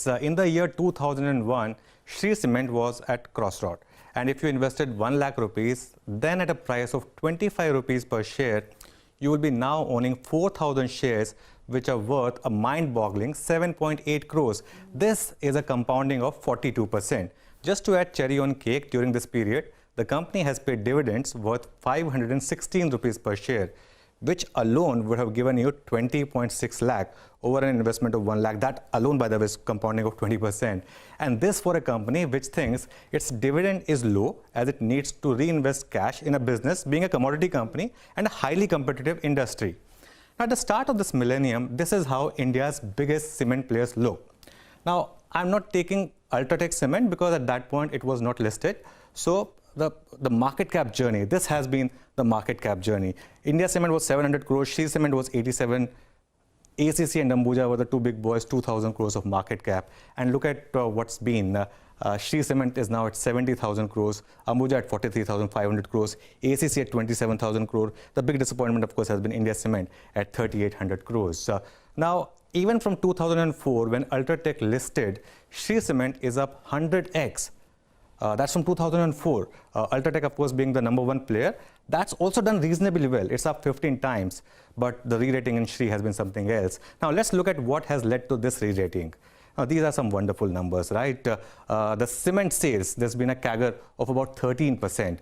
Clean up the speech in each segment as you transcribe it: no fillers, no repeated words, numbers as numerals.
Yes, in the year 2001, Shree Cement was at crossroad. And if you invested 1 lakh rupees, then at a price of 25 rupees per share, you will be now owning 4,000 shares, which are worth a mind-boggling 7.8 crores. This is a compounding of 42%. Just to add cherry on cake, during this period, the company has paid dividends worth 516 rupees per share, which alone would have given you 20.6 lakh over an investment of 1 lakh. That alone, by the way, is compounding of 20%. And this for a company which thinks its dividend is low as it needs to reinvest cash in a business, being a commodity company and a highly competitive industry. Now, at the start of this millennium, this is how India's biggest cement players look. Now, I'm not taking UltraTech Cement because at that point it was not listed. So the market cap journey, this has been the market cap journey. India Cement was 700 crores, Shree Cement was 87, ACC and Ambuja were the two big boys, 2,000 crores of market cap. And look at what's been. Shree Cement is now at 70,000 crores, Ambuja at 43,500 crores, ACC at 27,000 crores. The big disappointment, of course, has been India Cement at 3,800 crores. Now, even from 2004, when UltraTech listed, Shree Cement is up 100x. That's from 2004. UltraTech, of course, being the #1 player. That's also done reasonably well. It's up 15 times, but the re-rating in Shree has been something else. Now, let's look at what has led to this re-rating. Now, these are some wonderful numbers, right? The cement sales, there's been a CAGR of about 13%.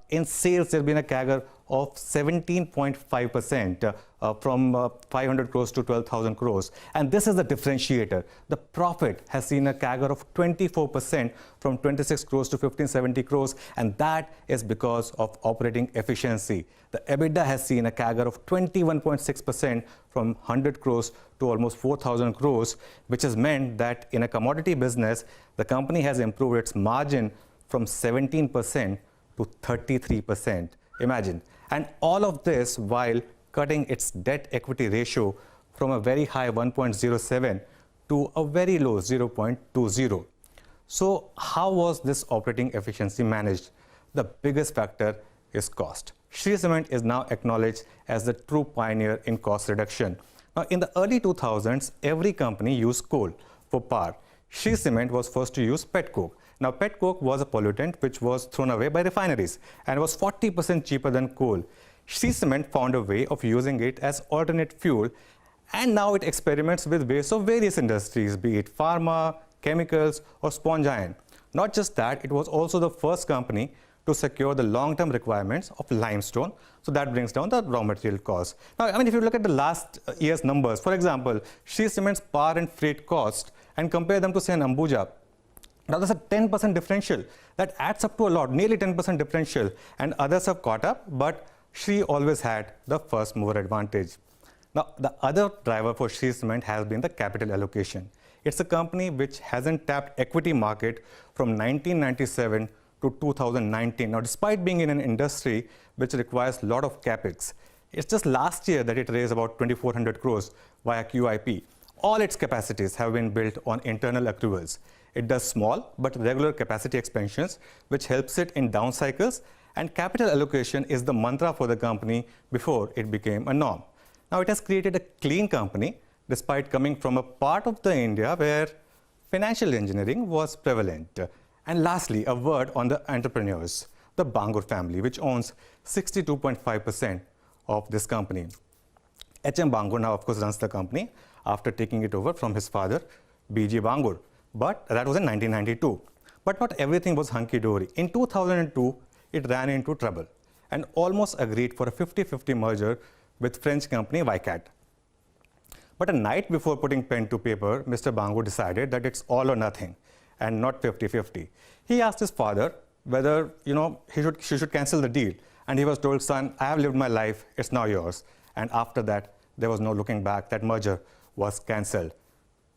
In sales, there's been a CAGR of 17.5% from 500 crores to 12,000 crores. And this is the differentiator. The profit has seen a CAGR of 24% from 26 crores to 1570 crores. And that is because of operating efficiency. The EBITDA has seen a CAGR of 21.6% from 100 crores to almost 4,000 crores, which has meant that in a commodity business, the company has improved its margin from 17% to 33%. Imagine. And all of this while cutting its debt equity ratio from a very high 1.07 to a very low 0.20. So how was this operating efficiency managed? The biggest factor is cost. Shree Cement is now acknowledged as the true pioneer in cost reduction. Now, in the early 2000s, every company used coal for power. Shree Cement was first to use pet coke. Now, pet coke was a pollutant which was thrown away by refineries and was 40% cheaper than coal. Shree Cement found a way of using it as alternate fuel, and now it experiments with waste of various industries, be it pharma, chemicals, or sponge iron. Not just that, it was also the first company to secure the long-term requirements of limestone, so that brings down the raw material cost. Now, I mean, if you look at the last year's numbers, for example, Shree Cement's power and freight cost, and compare them to, say, an Ambuja, now there's a 10% differential. That adds up to a lot, nearly 10% differential, and others have caught up, but Shree always had the first mover advantage. Now, the other driver for Shree Cement has been the capital allocation. It's a company which hasn't tapped equity market from 1997 to 2019. Now, despite being in an industry which requires a lot of capex, it's just last year that it raised about 2,400 crores via QIP. All its capacities have been built on internal accruals. It does small but regular capacity expansions, which helps it in down cycles, and capital allocation is the mantra for the company before it became a norm. Now, it has created a clean company despite coming from a part of the India where financial engineering was prevalent. And lastly, a word on the entrepreneurs, the Bangur family, which owns 62.5% of this company. H.M. Bangur now, of course, runs the company after taking it over from his father, B.G. Bangur. But that was in 1992. But not everything was hunky-dory. In 2002, it ran into trouble and almost agreed for a 50-50 merger with French company Vicat. But a night before putting pen to paper, Mr. Bangur decided that it's all or nothing and not 50-50. He asked his father whether, he should cancel the deal. And he was told, son, I have lived my life, it's now yours. And after that, there was no looking back. That merger was cancelled.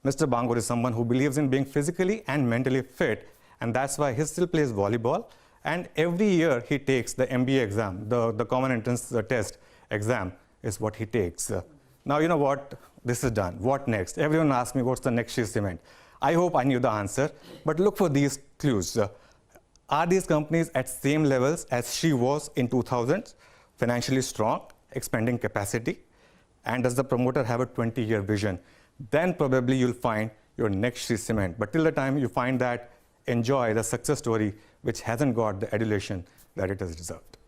Mr. Bangur is someone who believes in being physically and mentally fit, and that's why he still plays volleyball. And every year he takes the MBA exam, the common entrance test exam is what he takes. Now, you know what? This is done. What next? Everyone asks me, what's the next Shree Cement? I hope I knew the answer, but look for these clues. Are these companies at same levels as Shree was in 2000, financially strong, expanding capacity? And does the promoter have a 20-year vision? Then probably you'll find your next Shree Cement. But till the time you find that, enjoy the success story which hasn't got the adulation that it has deserved.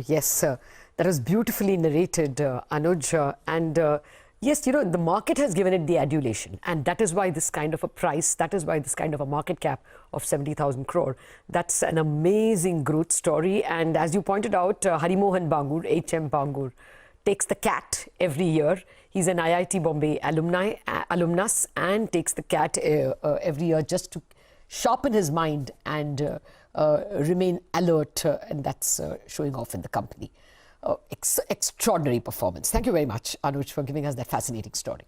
Yes, sir. That was beautifully narrated, Anuj. Yes, you know, the market has given it the adulation, and that is why this kind of a price, that is why this kind of a market cap of 70,000 crore. That's an amazing growth story. And as you pointed out, Harimohan Bangur, HM Bangur, takes the CAT every year. He's an IIT Bombay alumnus and takes the CAT every year just to sharpen his mind and remain alert, and that's showing off in the company. Extraordinary performance. Thank you very much, Anuj, for giving us that fascinating story.